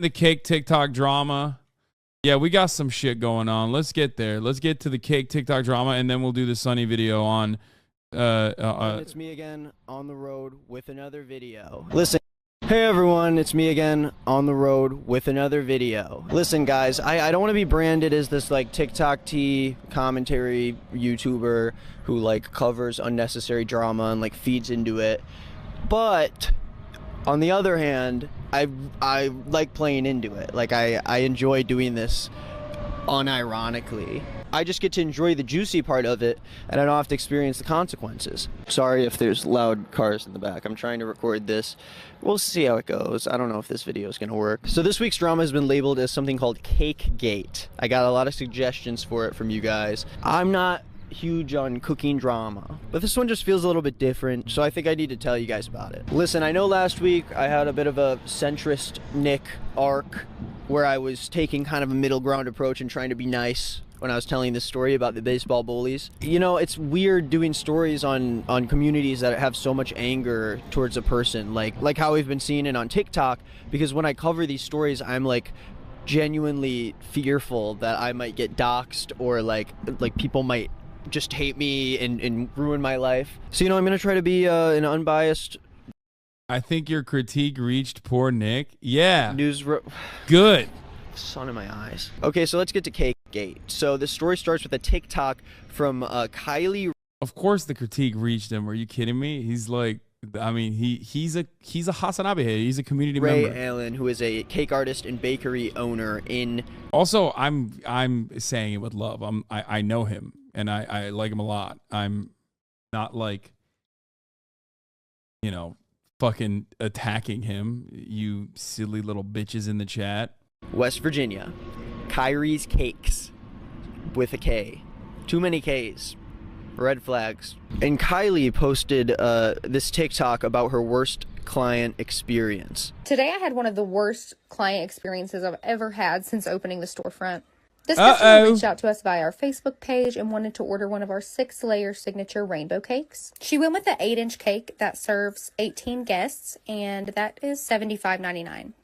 The cake TikTok drama. Yeah, we got some shit going on. Let's get there. Let's get to the cake TikTok drama, and then we'll do the Sunny video on. It's me again on the road with another video. Listen. Hey everyone, it's me again on the road with another video. Listen guys, I don't want to be branded as this like TikTok tea commentary YouTuber who like covers unnecessary drama and like feeds into it. But on the other hand, I like playing into it. Like I enjoy doing this unironically. I just get to enjoy the juicy part of it, and I don't have to experience the consequences. Sorry if there's loud cars in the back. I'm trying to record this. We'll see how it goes. I don't know if this video is going to work. So this week's drama has been labeled as something called Cake Gate. I got a lot of suggestions for it from you guys. I'm not huge on cooking drama, but this one just feels a little bit different, so I think I need to tell you guys about it. Listen, I know last week I had a bit of a centrist Nick arc where I was taking kind of a middle ground approach and trying to be nice when I was telling this story about the baseball bullies. You know, it's weird doing stories on communities that have so much anger towards a person, like how we've been seeing it on TikTok, because when I cover these stories, I'm like genuinely fearful that I might get doxxed or like people might just hate me and ruin my life. So, you know, I'm gonna try to be an unbiased. I think your critique reached poor Nick. Yeah. Good. Sun in my eyes. Okay, so let's get to Cake Gate. So the story starts with a TikTok from Kylie. Of course the critique reached him. Are you kidding me? He's like, I mean, he's a HasanAbi. He's a community member. Ray Allen, who is a cake artist and bakery owner in. Also, I'm saying it with love. I know him and I like him a lot. I'm not like, you know, fucking attacking him. You silly little bitches in the chat. West Virginia. Kyrie's Cakes with a K. Too many Ks. Red flags. And Kylie posted this TikTok about her worst client experience. Today I had one of the worst client experiences I've ever had since opening the storefront. This customer reached out to us via our Facebook page and wanted to order one of our 6-layer signature rainbow cakes. She went with the 8-inch cake that serves 18 guests, and that is $75.99.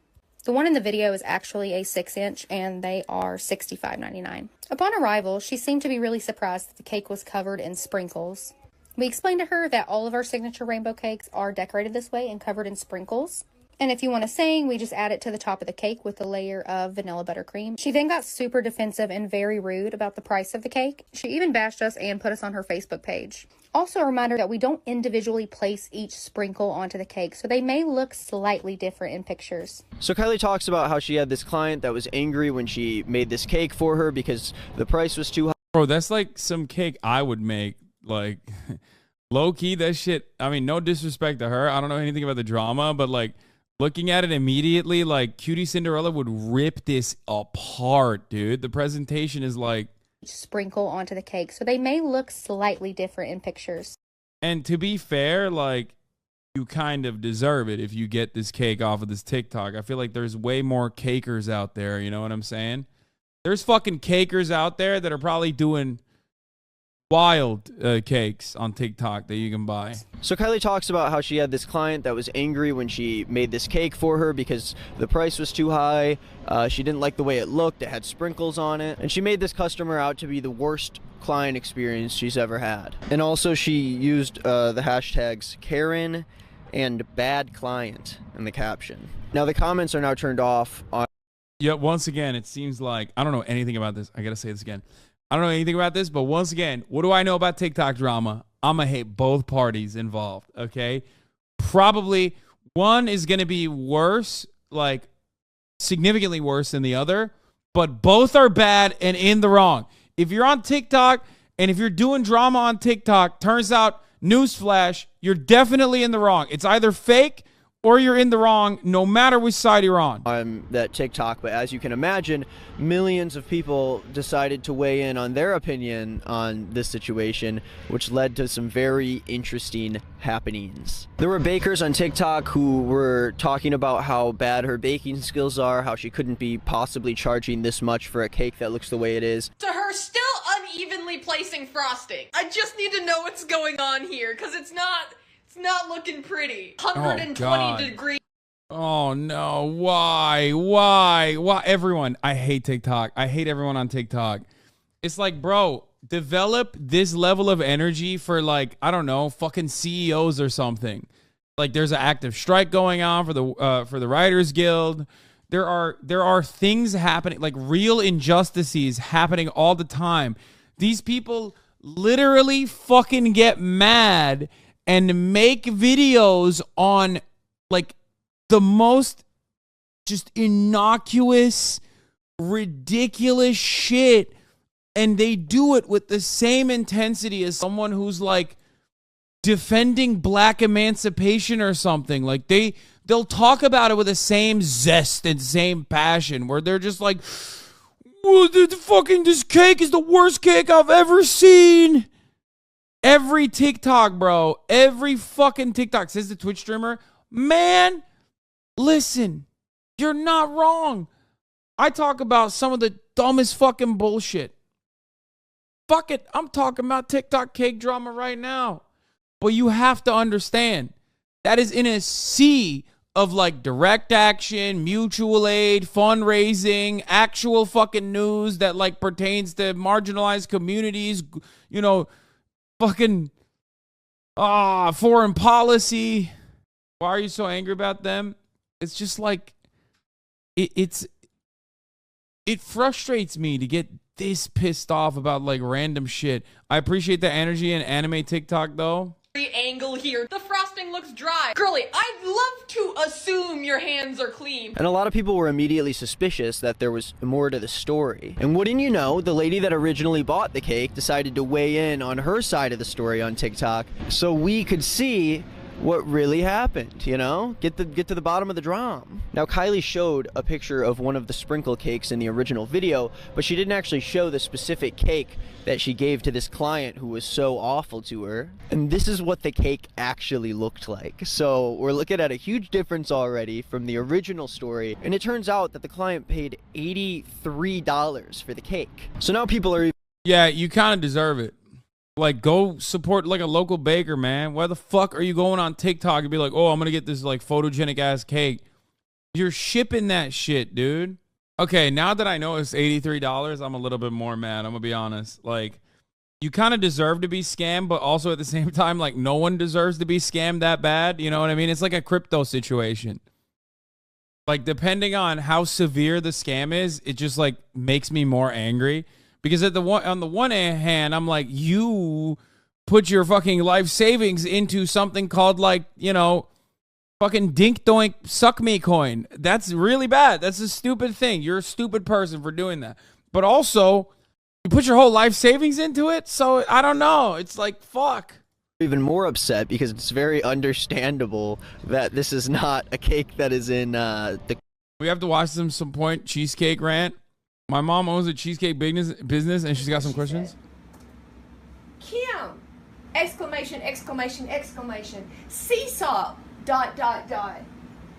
The one in the video is actually a 6-inch, and they are $65.99. Upon arrival, she seemed to be really surprised that the cake was covered in sprinkles. We explained to her that all of our signature rainbow cakes are decorated this way and covered in sprinkles. And if you want to sing, we just add it to the top of the cake with a layer of vanilla buttercream. She then got super defensive and very rude about the price of the cake. She even bashed us and put us on her Facebook page. Also a reminder that we don't individually place each sprinkle onto the cake, so they may look slightly different in pictures. So Kylie talks about how she had this client that was angry when she made this cake for her because the price was too high. Bro, that's like some cake I would make. Like, low-key, that shit, I mean, no disrespect to her. I don't know anything about the drama, but like, looking at it immediately, like, Cutie Cinderella would rip this apart, dude. The presentation is like... sprinkle onto the cake, so they may look slightly different in pictures. And to be fair, like, you kind of deserve it if you get this cake off of this TikTok. I feel like there's way more cakers out there, you know what I'm saying? There's fucking cakers out there that are probably doing wild cakes on TikTok that you can buy. So Kylie talks about how she had this client that was angry when she made this cake for her because the price was too high. She didn't like the way it looked. It had sprinkles on it. And she made this customer out to be the worst client experience she's ever had. And also she used the hashtags Karen and bad client in the caption. Now the comments are now turned off on. Yeah, once again, it seems like, I don't know anything about this. I gotta say this again. I don't know anything about this, but once again, what do I know about TikTok drama? I'm going to hate both parties involved, okay? Probably one is going to be worse, like significantly worse than the other, but both are bad and in the wrong. If you're on TikTok and if you're doing drama on TikTok, turns out, newsflash, you're definitely in the wrong. It's either fake or you're in the wrong, no matter which side you're on. That TikTok, but as you can imagine, millions of people decided to weigh in on their opinion on this situation, which led to some very interesting happenings. There were bakers on TikTok who were talking about how bad her baking skills are, how she couldn't be possibly charging this much for a cake that looks the way it is. To her, still unevenly placing frosting. I just need to know what's going on here, because it's not looking pretty. 120 degrees. Oh no, why? Everyone, I hate TikTok. I hate everyone on TikTok. It's like, bro, develop this level of energy for, like, I don't know, fucking CEOs or something. Like, there's an active strike going on for the Writers Guild. There are things happening, like real injustices happening all the time. These people literally fucking get mad and make videos on, like, the most just innocuous, ridiculous shit, and they do it with the same intensity as someone who's, like, defending black emancipation or something. Like, they'll talk about it with the same zest and same passion, where they're just like, "Whoa, this cake is the worst cake I've ever seen." Every TikTok, bro, every fucking TikTok, says the Twitch streamer, man, listen, you're not wrong. I talk about some of the dumbest fucking bullshit. Fuck it, I'm talking about TikTok cake drama right now. But you have to understand, that is in a sea of, like, direct action, mutual aid, fundraising, actual fucking news that, like, pertains to marginalized communities, you know, fucking foreign policy. Why are you so angry about them? It's just like, it frustrates me to get this pissed off about, like, random shit. I appreciate the energy in anime TikTok though. Angle here. The frosting looks dry. Girly, I'd love to assume your hands are clean. And a lot of people were immediately suspicious that there was more to the story. And wouldn't you know, the lady that originally bought the cake decided to weigh in on her side of the story on TikTok so we could see what really happened, you know? Get to the bottom of the drama. Now, Kylie showed a picture of one of the sprinkle cakes in the original video, but she didn't actually show the specific cake that she gave to this client who was so awful to her. And this is what the cake actually looked like. So we're looking at a huge difference already from the original story, and it turns out that the client paid $83 for the cake. So now people are... Yeah, you kind of deserve it. Like, go support, like, a local baker, man. Why the fuck are you going on TikTok and be like, oh, I'm going to get this, like, photogenic ass cake? You're shipping that shit, dude. Okay, now that I know it's $83, I'm a little bit more mad. I'm going to be honest. Like, you kind of deserve to be scammed, but also at the same time, like, no one deserves to be scammed that bad. You know what I mean? It's like a crypto situation. Like, depending on how severe the scam is, it just, like, makes me more angry. Because on the one hand, I'm like, you put your fucking life savings into something called, like, you know, fucking dink doink suck me coin. That's really bad. That's a stupid thing. You're a stupid person for doing that. But also, you put your whole life savings into it. So I don't know. It's like, fuck. Even more upset because it's very understandable that this is not a cake that is in the... We have to watch some point cheesecake rant. My mom owns a cheesecake business, and she's got some questions. Kim! Exclamation, exclamation, exclamation. Sea salt, ...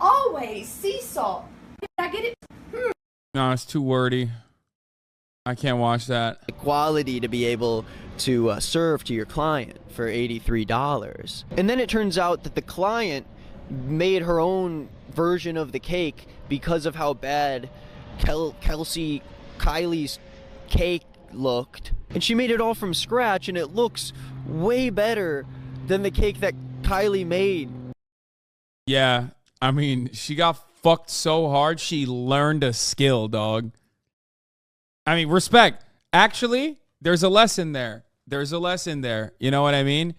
Always sea salt. Did I get it? No, it's too wordy. I can't watch that. Quality to be able to serve to your client for $83. And then it turns out that the client made her own version of the cake because of how bad Kylie's cake looked, and she made it all from scratch, and it looks way better than the cake that Kylie made. Yeah, I mean, she got fucked so hard, she learned a skill, dog. I mean, respect. Actually, there's a lesson there. There's a lesson there. You know what I mean?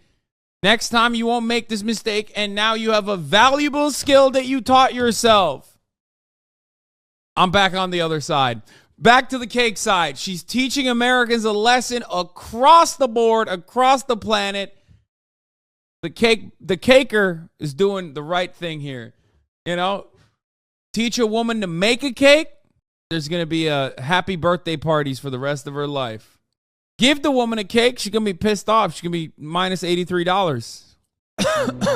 Next time you won't make this mistake, and now you have a valuable skill that you taught yourself. I'm back on the other side. Back to the cake side. She's teaching Americans a lesson across the board, across the planet. The caker is doing the right thing here. You know, teach a woman to make a cake. There's going to be happy birthday parties for the rest of her life. Give the woman a cake. She's going to be pissed off. She's going to be minus $83.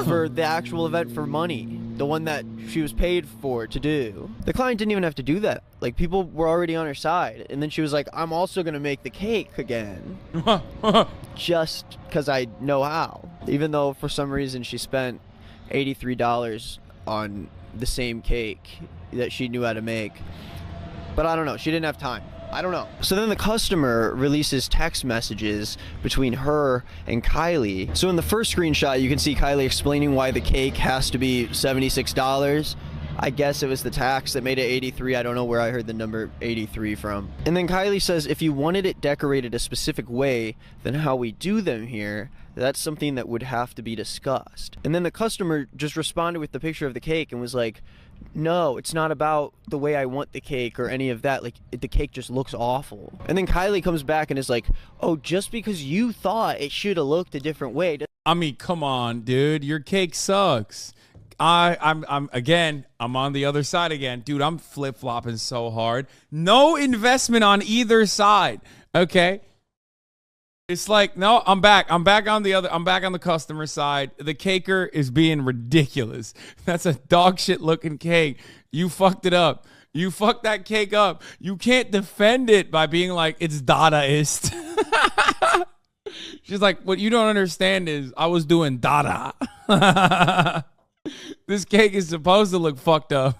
For the actual event for money, the one that she was paid for to do. The client didn't even have to do that. Like, people were already on her side, and then she was like, I'm also gonna make the cake again. Just because I know how. Even though for some reason she spent $83 on the same cake that she knew how to make. But I don't know. She didn't have time. I don't know. So then the customer releases text messages between her and Kylie. So in the first screenshot, you can see Kylie explaining why the cake has to be $76. I guess it was the tax that made it 83. I don't know where I heard the number 83 from. And then Kylie says, if you wanted it decorated a specific way than how we do them here, that's something that would have to be discussed. And then the customer just responded with the picture of the cake and was like, no, it's not about the way I want the cake or any of that. Like, the cake just looks awful. And then Kylie comes back and is like, oh, just because you thought it should have looked a different way. I mean, come on, dude. Your cake sucks. I'm on the other side again. Dude, I'm flip-flopping so hard. No investment on either side. Okay? It's like, no, I'm back on the customer side. The caker is being ridiculous. That's a dog shit looking cake. You fucked it up. You fucked that cake up. You can't defend it by being like, it's Dadaist. She's like, what you don't understand is I was doing Dada. This cake is supposed to look fucked up.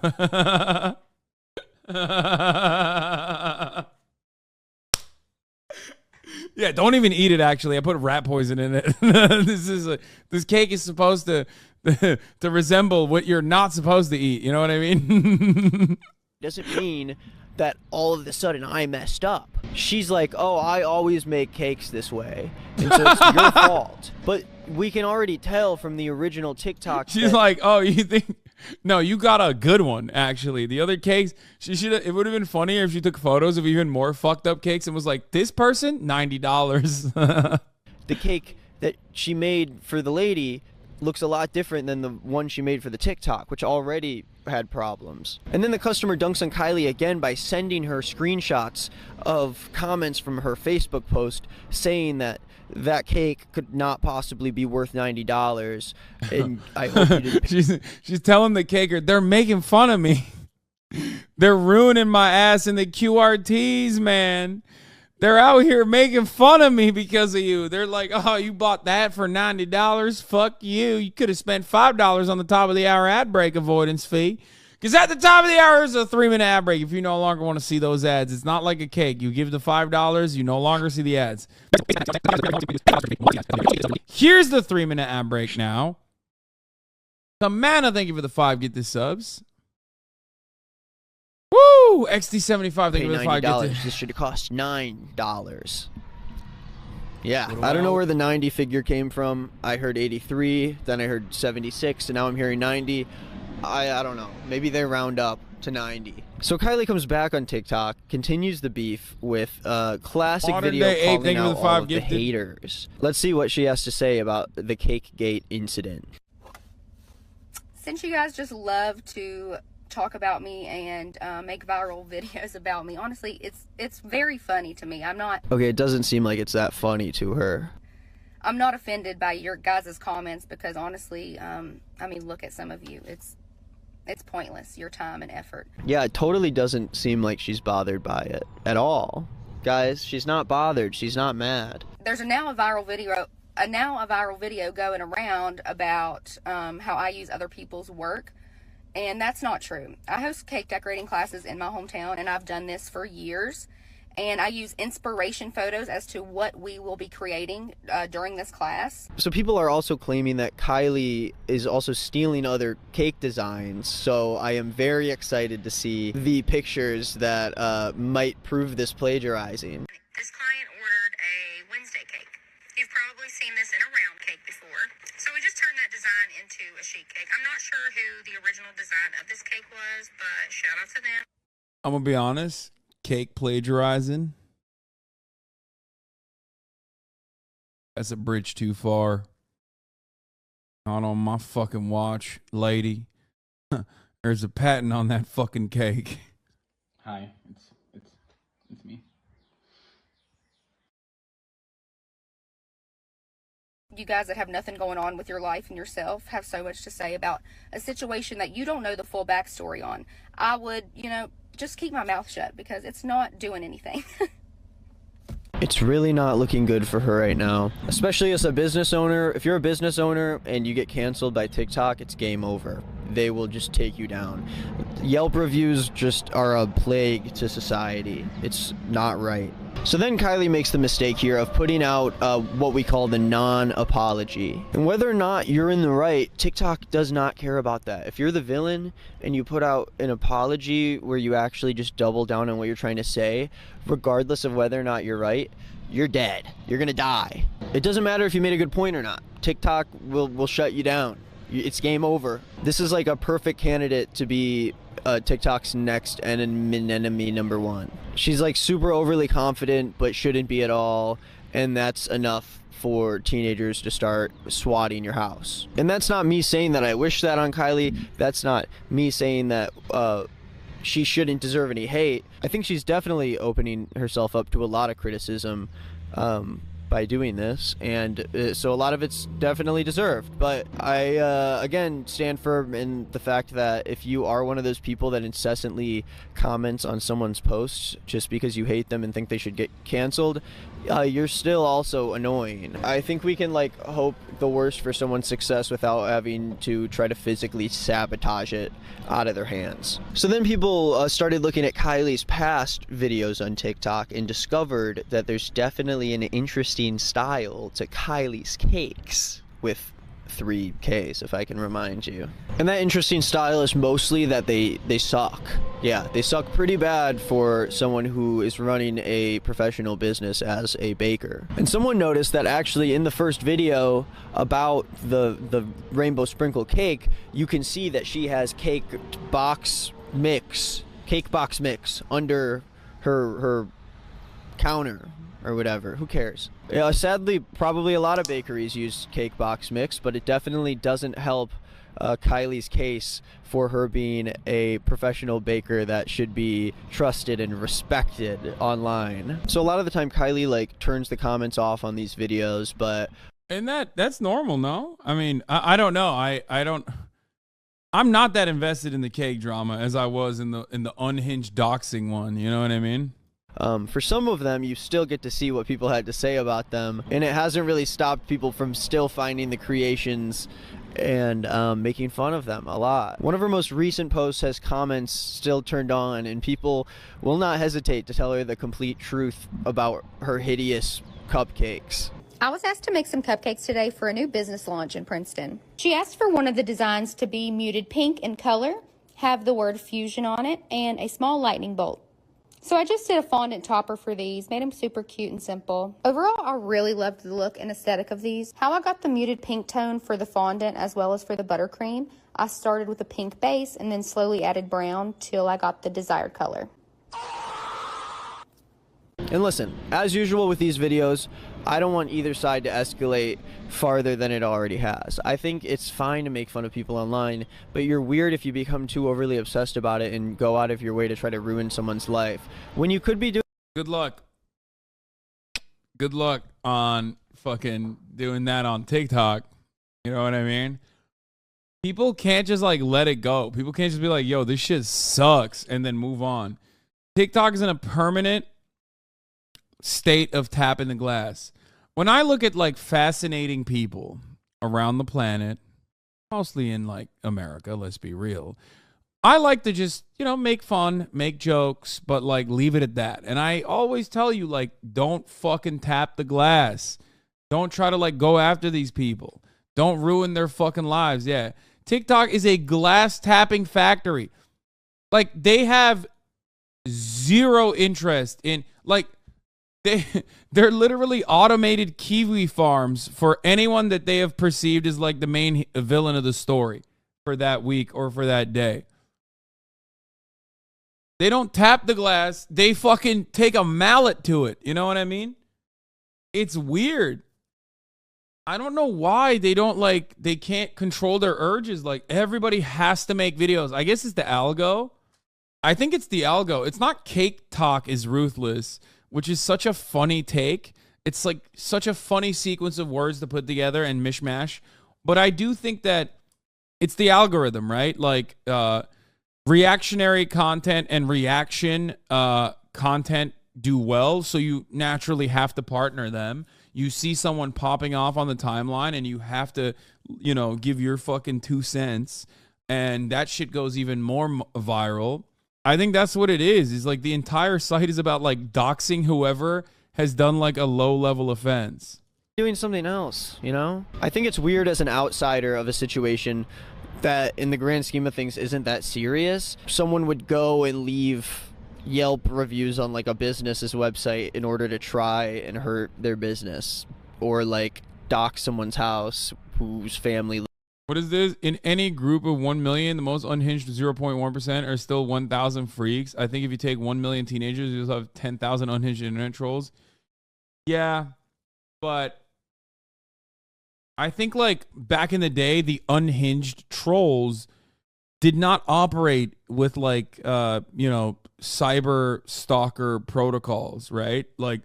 Yeah, don't even eat it, actually. I put rat poison in it. This cake is supposed to resemble what you're not supposed to eat. You know what I mean? Doesn't mean that all of a sudden I messed up. She's like, oh, I always make cakes this way, and so it's your fault. But we can already tell from the original TikTok. She's like, oh, you think... No, you got a good one, actually. The other cakes, it would have been funnier if she took photos of even more fucked up cakes and was like, this person, $90. The cake that she made for the lady looks a lot different than the one she made for the TikTok, which already had problems. And then the customer dunks on Kylie again by sending her screenshots of comments from her Facebook post saying that that cake could not possibly be worth $90. And I hope you didn't. She's telling the caker, they're making fun of me. They're ruining my ass in the QRTs, man. They're out here making fun of me because of you. They're like, oh, you bought that for $90? Fuck you. You could have spent $5 on the top of the hour ad break avoidance fee. Because at the top of the hour is a 3-minute ad break if you no longer want to see those ads. It's not like a cake. You give the $5, you no longer see the ads. Here's the 3-minute ad break now. Samantha, thank you for the 5. Get the subs. Woo! XD75, thank you for the 5. $90. This should have cost $9. Yeah, I don't know where the 90 figure came from. I heard 83, then I heard 76, and now I'm hearing 90. I don't know. Maybe they round up to 90. So Kylie comes back on TikTok, continues the beef with a classic video calling out all of the haters. Let's see what she has to say about the Cake Gate incident. Since you guys just love to talk about me and make viral videos about me, honestly, it's very funny to me. I'm not... Okay, it doesn't seem like it's that funny to her. I'm not offended by your guys' comments because honestly, I mean, look at some of you. It's pointless, your time and effort. Yeah, it totally doesn't seem like she's bothered by it at all. Guys, she's not bothered. She's not mad. There's now a viral video going around about how I use other people's work, and that's not true. I host cake decorating classes in my hometown, and I've done this for years. And I use inspiration photos as to what we will be creating during this class. So people are also claiming that Kylie is also stealing other cake designs. So I am very excited to see the pictures that might prove this plagiarizing. This client ordered a Wednesday cake. You've probably seen this in a round cake before. So we just turned that design into a sheet cake. I'm not sure who the original design of this cake was, but shout out to them. I'm going to be honest. Cake plagiarizing. That's a bridge too far. Not on my fucking watch, lady. There's a patent on that fucking cake. Hi, it's me. You guys that have nothing going on with your life and yourself have so much to say about a situation that you don't know the full backstory on. I would, just keep my mouth shut because it's not doing anything. It's really not looking good for her right now, especially as a business owner. If you're a business owner and you get canceled by TikTok, it's game over. they will just take you down. Yelp reviews just are a plague to society. It's not right. So then Kylie makes the mistake here of putting out what we call the non-apology. And whether or not you're in the right, TikTok does not care about that. If you're the villain and you put out an apology where you actually just double down on what you're trying to say, regardless of whether or not you're right, you're dead. You're gonna die. It doesn't matter if you made a good point or not. TikTok will shut you down. It's game over. This is like a perfect candidate to be TikTok's next enemy number one. She's like super overly confident, but shouldn't be at all, and that's enough for teenagers to start swatting your house. And that's not me saying that I wish that on Kylie. That's not me saying that she shouldn't deserve any hate. I think she's definitely opening herself up to a lot of criticism by doing this, and so a lot of it's definitely deserved. But I again stand firm in the fact that if you are one of those people that incessantly comments on someone's posts just because you hate them and think they should get canceled, you're still also annoying. I think we can like hope the worst for someone's success without having to try to physically sabotage it out of their hands. So then people started looking at Kylie's past videos on TikTok and discovered that there's definitely an interesting style to Kylie's cakes, with 3 Ks, if I can remind you. And that interesting style is mostly that they suck. Yeah, they suck pretty bad for someone who is running a professional business as a baker. And someone noticed that actually in the first video about the rainbow sprinkle cake, you can see that she has cake box mix under her counter or whatever. Who cares? Sadly, probably a lot of bakeries use cake box mix, but it definitely doesn't help Kylie's case for her being a professional baker that should be trusted and respected online. So a lot of the time Kylie like turns the comments off on these videos, but and that's normal, no? I mean, I don't know. I'm not that invested in the cake drama as I was in the unhinged doxing one, you know what I mean? For some of them, you still get to see what people had to say about them, and it hasn't really stopped people from still finding the creations and making fun of them a lot. One of her most recent posts has comments still turned on, and people will not hesitate to tell her the complete truth about her hideous cupcakes. I was asked to make some cupcakes today for a new business launch in Princeton. She asked for one of the designs to be muted pink in color, have the word fusion on it, and a small lightning bolt. So I just did a fondant topper for these, made them super cute and simple. Overall, I really loved the look and aesthetic of these. How I got the muted pink tone for the fondant as well as for the buttercream, I started with a pink base and then slowly added brown till I got the desired color. And listen, as usual with these videos, I don't want either side to escalate farther than it already has. I think it's fine to make fun of people online, but you're weird if you become too overly obsessed about it and go out of your way to try to ruin someone's life when you could be doing. Good luck. Good luck on fucking doing that on TikTok. You know what I mean? People can't just like let it go. People can't just be like, yo, this shit sucks and then move on. TikTok is in a permanent state of tapping the glass. When I look at like fascinating people around the planet, mostly in like America, let's be real, I like to just, you know, make fun, make jokes, but like leave it at that. And I always tell you, like, don't fucking tap the glass. Don't try to like go after these people. Don't ruin their fucking lives. Yeah. TikTok is a glass tapping factory. Like, they have zero interest in like they're literally automated kiwi farms for anyone that they have perceived as like the main villain of the story for that week or for that day. They don't tap the glass. They fucking take a mallet to it. You know what I mean? It's weird. I don't know why they don't like, they can't control their urges. Like, everybody has to make videos. I guess it's the algo. I think it's the algo. It's not Cake Talk is ruthless, which is such a funny take. It's like such a funny sequence of words to put together and mishmash. But I do think that it's the algorithm, right? Like reactionary content and reaction content do well. So you naturally have to partner them. You see someone popping off on the timeline and you have to, you know, give your fucking 2 cents. and that shit goes even more viral. I think that's what it is like the entire site is about like doxing whoever has done like a low level offense. Doing something else, you know? I think it's weird as an outsider of a situation that in the grand scheme of things isn't that serious. Someone would go and leave Yelp reviews on like a business's website in order to try and hurt their business, or like dox someone's house whose family. What is this? In any group of 1 million, the most unhinged 0.1% are still 1,000 freaks. I think if you take 1 million teenagers, you'll have 10,000 unhinged internet trolls. Yeah, but I think like back in the day, the unhinged trolls did not operate with like, cyber stalker protocols, right? Like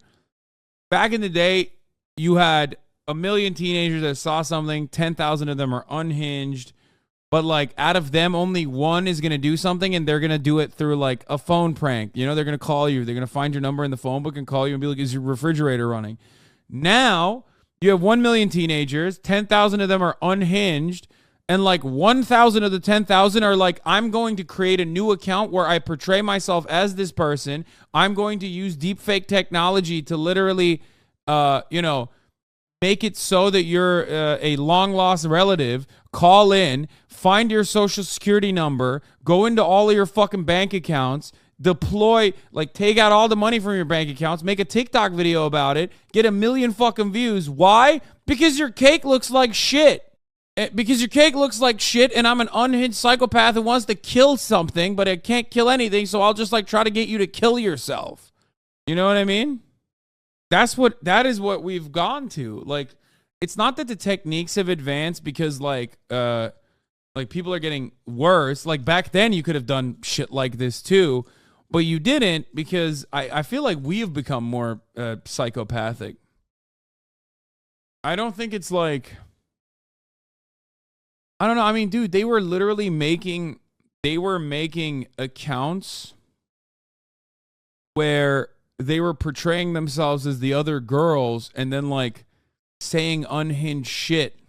back in the day, you had 1 million teenagers that saw something, 10,000 of them are unhinged, but like out of them, only one is going to do something, and they're going to do it through like a phone prank. You know, they're going to call you. They're going to find your number in the phone book and call you and be like, is your refrigerator running? Now you have 1 million teenagers, 10,000 of them are unhinged, and like 1,000 of the 10,000 are like, I'm going to create a new account where I portray myself as this person. I'm going to use deepfake technology to literally, make it so that you're a long-lost relative, call in, find your social security number, go into all of your fucking bank accounts, deploy, like take out all the money from your bank accounts, make a TikTok video about it, get 1 million fucking views. Why? Because your cake looks like shit. Because your cake looks like shit, and I'm an unhinged psychopath who wants to kill something, but I can't kill anything, so I'll just like try to get you to kill yourself. You know what I mean? That is what we've gone to. Like, it's not that the techniques have advanced because like people are getting worse. Like back then you could have done shit like this too, but you didn't because I feel like we have become more psychopathic. I don't think it's like, I don't know. I mean, dude, they were literally making accounts where they were portraying themselves as the other girls and then like saying unhinged shit.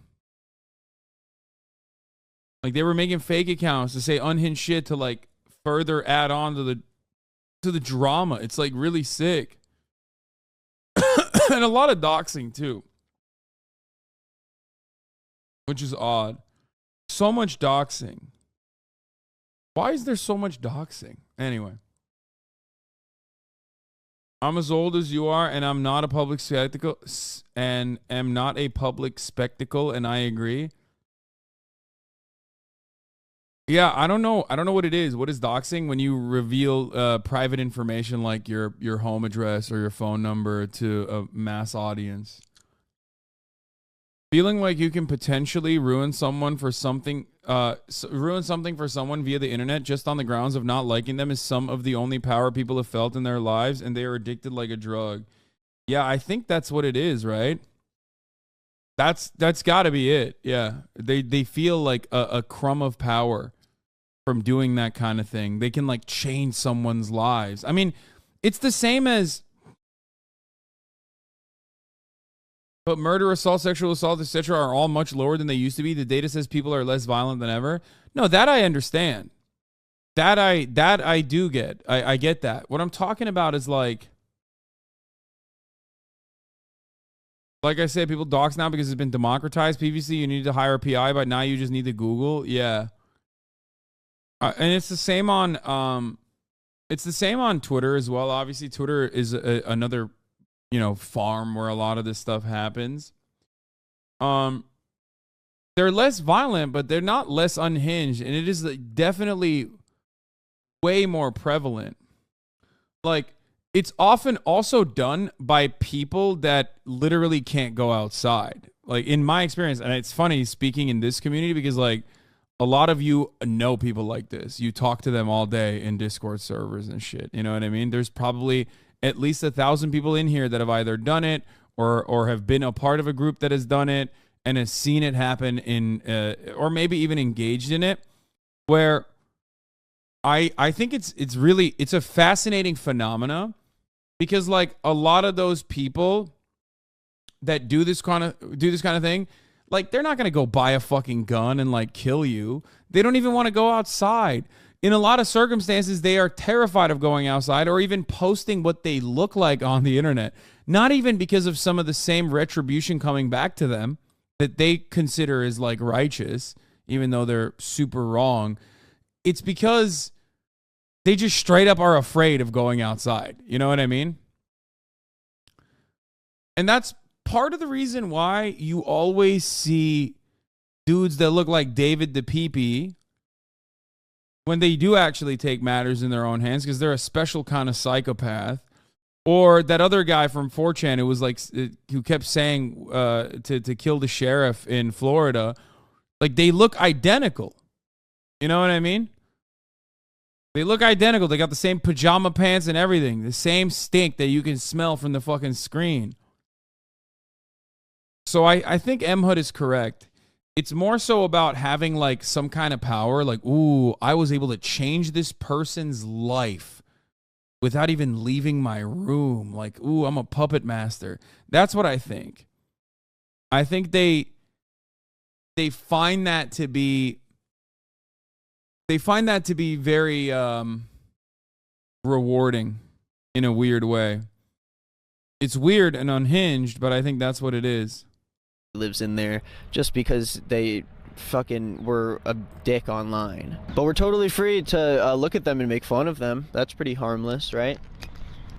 Like they were making fake accounts to say unhinged shit to like further add on to the drama. It's like really sick. And a lot of doxing too, which is odd. So much doxing. Why is there so much doxing? Anyway. I'm as old as you are, and I'm not a public spectacle, and am not a public spectacle, and I agree. Yeah, I don't know what it is. What is doxing? When you reveal private information like your home address or your phone number to a mass audience. Feeling like you can potentially ruin someone for something, for someone via the internet just on the grounds of not liking them is some of the only power people have felt in their lives, and they are addicted like a drug. Yeah, I think that's what it is, right? That's got to be it. Yeah, they feel like a crumb of power from doing that kind of thing. They can like change someone's lives. I mean, it's the same as. But murder, assault, sexual assault, etc. are all much lower than they used to be. The data says people are less violent than ever. No, that I understand. That I do get. I get that. What I'm talking about is like I said, people dox now because it's been democratized. Previously, you needed to hire a PI, but now you just need to Google. Yeah. And it's the same on Twitter as well. Obviously, Twitter is another farm where a lot of this stuff happens. They're less violent, but they're not less unhinged, and it is definitely way more prevalent. Like, it's often also done by people that literally can't go outside. Like, in my experience, and it's funny speaking in this community because, like, a lot of you know people like this. You talk to them all day in Discord servers and shit. You know what I mean? There's probably at least 1,000 people in here that have either done it or have been a part of a group that has done it and has seen it happen in, or maybe even engaged in it, where I think it's a fascinating phenomena because like a lot of those people that do this kind of thing, Like, they're not going to go buy a fucking gun and like kill you. They don't even want to go outside. In a lot of circumstances, they are terrified of going outside or even posting what they look like on the internet. Not even because of some of the same retribution coming back to them that they consider as like righteous, even though they're super wrong. It's because they just straight up are afraid of going outside. You know what I mean? And that's part of the reason why you always see dudes that look like David the Pee-Pee when they do actually take matters in their own hands, because they're a special kind of psychopath. Or that other guy from 4chan who was like, who kept saying to kill the sheriff in Florida. Like, they look identical. You know what I mean? They look identical. They got the same pajama pants and everything. The same stink that you can smell from the fucking screen. So I think M. Hood is correct. It's more so about having like some kind of power. Like, ooh, I was able to change this person's life without even leaving my room. Like, ooh, I'm a puppet master. That's what I think. I think they find that to be very rewarding in a weird way. It's weird and unhinged, but I think that's what it is. Lives in there just because they fucking were a dick online. But we're totally free to look at them and make fun of them. That's pretty harmless, right?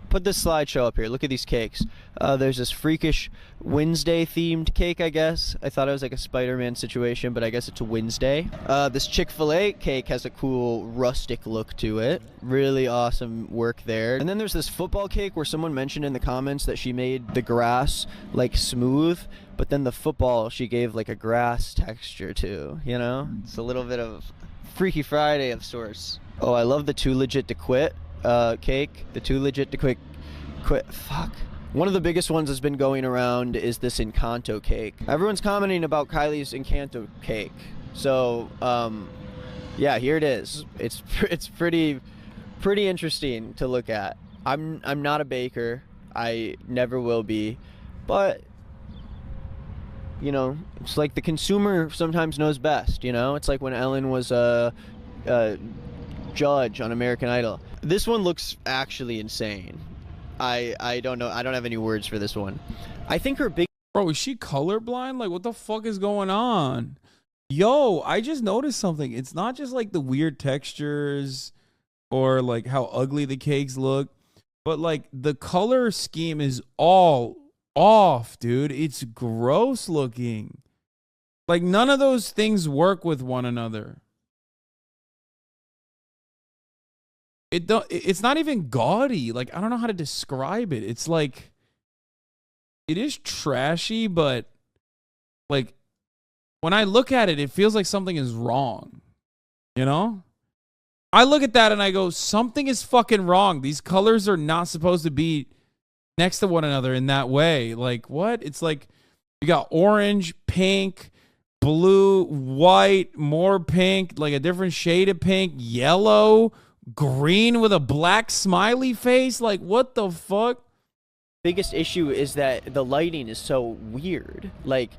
Put this slideshow up here. Look at these cakes. There's this freakish Wednesday themed cake, I guess. I thought it was like a Spider-Man situation, but I guess it's a Wednesday. This Chick-fil-A cake has a cool rustic look to it. Really awesome work there. And then there's this football cake where someone mentioned in the comments that she made the grass like smooth, but then the football she gave like a grass texture to, you know? It's a little bit of Freaky Friday of sorts. Oh, I love the Too Legit to Quit cake. The Too Legit to Quit. Fuck. One of the biggest ones that's been going around is this Encanto cake. Everyone's commenting about Kylie's Encanto cake. So, yeah, here it is. It's pretty interesting to look at. I'm not a baker. I never will be. But, you know, it's like the consumer sometimes knows best, you know? It's like when Ellen was a judge on American Idol. This one looks actually insane. I don't know. I don't have any words for this one. I think her big... Bro, is she colorblind? Like, what the fuck is going on? Yo, I just noticed something. It's not just like the weird textures or like how ugly the cakes look, but like the color scheme is all off, dude. It's gross looking. Like, none of those things work with one another. It's not even gaudy. Like, I don't know how to describe it. It's like, it is trashy, but like when I look at it, it feels like something is wrong. You know? I look at that and I go, something is fucking wrong. These colors are not supposed to be next to one another in that way. Like, what? It's like you got orange, pink, blue, white, more pink, like a different shade of pink, yellow, green with a black smiley face. Like, what the fuck? Biggest issue is that the lighting is so weird. Like,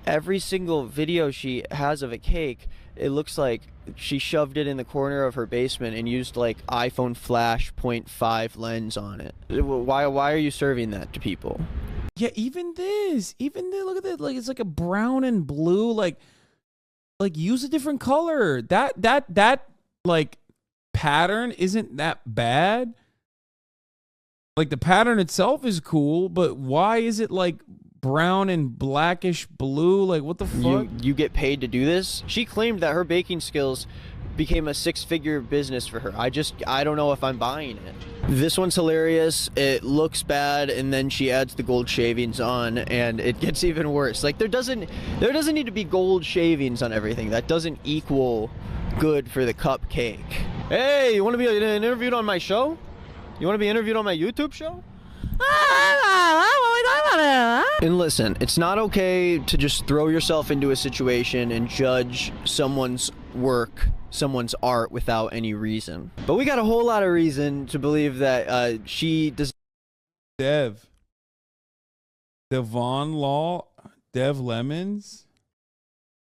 every single video she has of a cake, it looks like she shoved it in the corner of her basement and used like iPhone flash 0.5 lens on it. Why are you serving that to people? Yeah, even this, look at that. Like, it's like a brown and blue. Like use a different color. That like pattern isn't that bad. Like, the pattern itself is cool, but why is it like brown and blackish blue? Like, what the fuck? You get paid to do this? She claimed that her baking skills became a 6-figure business for her. I don't know if I'm buying it. This one's hilarious. It looks bad, and then she adds the gold shavings on, and it gets even worse. Like, there doesn't need to be gold shavings on everything. That doesn't equal good for the cupcake. Hey, you want to be interviewed on my show? You want to be interviewed on my YouTube show? And listen, it's not okay to just throw yourself into a situation and judge someone's work, someone's art without any reason. But we got a whole lot of reason to believe that she does. Devon Law, Dev Lemons.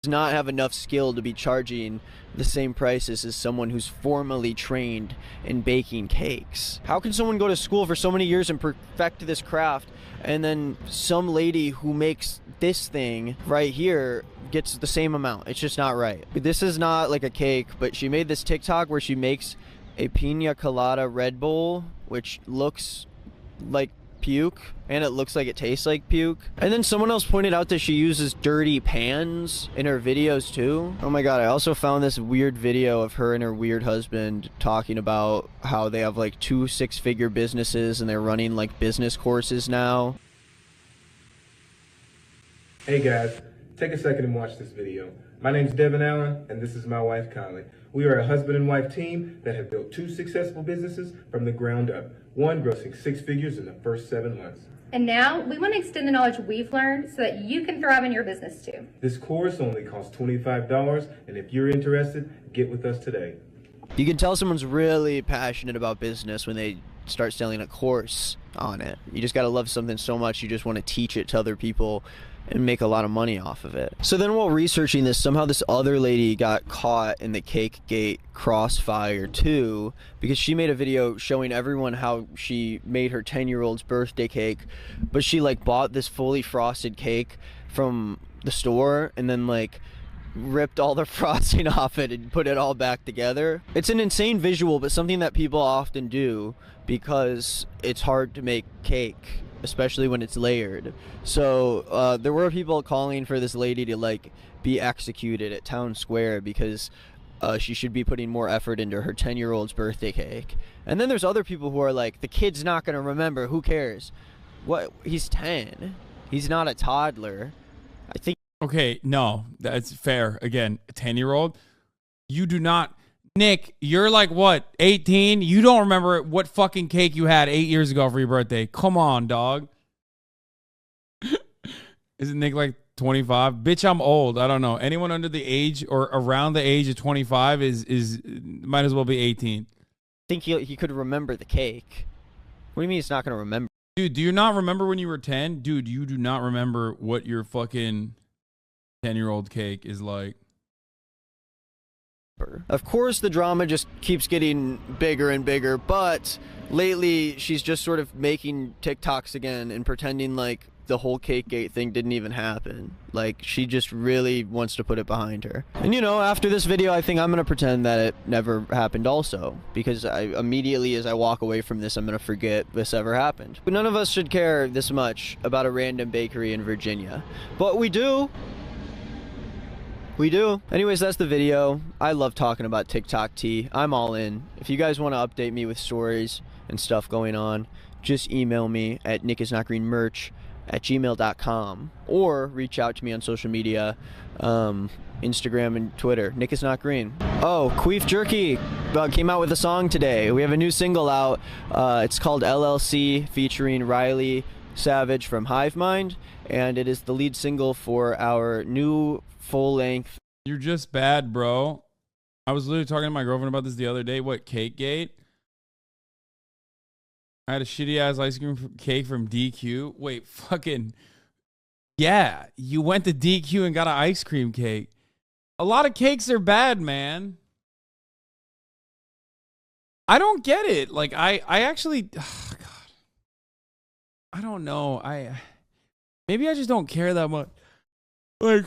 not have enough skill to be charging the same prices as someone who's formally trained in baking cakes. How can someone go to school for so many years and perfect this craft, and then some lady who makes this thing right here gets the same amount? It's just not right. This is not like a cake, but she made this TikTok where she makes a pina colada Red Bull, which looks like puke, and it looks like it tastes like puke. And then someone else pointed out that she uses dirty pans in her videos too. Oh my god, I also found this weird video of her and her weird husband talking about how they have like 2 six-figure businesses and they're running like business courses now. Hey guys, take a second and watch this video. My name's Devin Allen, and this is my wife Kylie. We are a husband and wife team that have built 2 successful businesses from the ground up. One grossing 6 figures in the first 7 months. And now we want to extend the knowledge we've learned so that you can thrive in your business too. This course only costs $25, and if you're interested, get with us today. You can tell someone's really passionate about business when they start selling a course on it. You just gotta love something so much you just want to teach it to other people and make a lot of money off of it. So then while researching this, somehow this other lady got caught in the Cakegate crossfire too, because she made a video showing everyone how she made her 10-year-old's birthday cake, but she like bought this fully frosted cake from the store and then like ripped all the frosting off it and put it all back together. It's an insane visual, but something that people often do because it's hard to make cake, especially when it's layered. So there were people calling for this lady to like be executed at Town Square because she should be putting more effort into her 10-year-old's birthday cake. And then there's other people who are like, the kid's not gonna remember, who cares? What, he's 10, he's not a toddler. I think. Okay, no, that's fair. Again, a 10-year-old, you do not. Nick, you're like, what, 18? You don't remember what fucking cake you had 8 years ago for your birthday. Come on, dog. Isn't Nick like 25? Bitch, I'm old. I don't know. Anyone under the age or around the age of 25 is might as well be 18. I think he could remember the cake. What do you mean he's not going to remember? Dude, do you not remember when you were 10? Dude, you do not remember what your fucking 10-year-old cake is like. Of course, the drama just keeps getting bigger and bigger, but lately she's just sort of making TikToks again and pretending like the whole Cakegate thing didn't even happen. Like, she just really wants to put it behind her. And you know, after this video, I think I'm going to pretend that it never happened also, because I immediately as I walk away from this, I'm going to forget this ever happened. But none of us should care this much about a random bakery in Virginia. But we do. We do. Anyways, that's the video. I love talking about TikTok tea. I'm all in. If you guys want to update me with stories and stuff going on, just email me at nickisnotgreenmerch@gmail.com or reach out to me on social media, Instagram and Twitter. Nick is not green. Oh, Queef Jerky came out with a song today. We have a new single out. It's called LLC, featuring Riley Savage from Hive Mind, and it is the lead single for our new full-length. You're just bad, bro. I was literally talking to my girlfriend about this the other day. What, Cakegate? I had a shitty-ass ice cream cake from DQ. Wait, fucking... Yeah, you went to DQ and got an ice cream cake. A lot of cakes are bad, man. I don't get it. Like, I actually... Oh, God. I don't know. Maybe I just don't care that much. Like...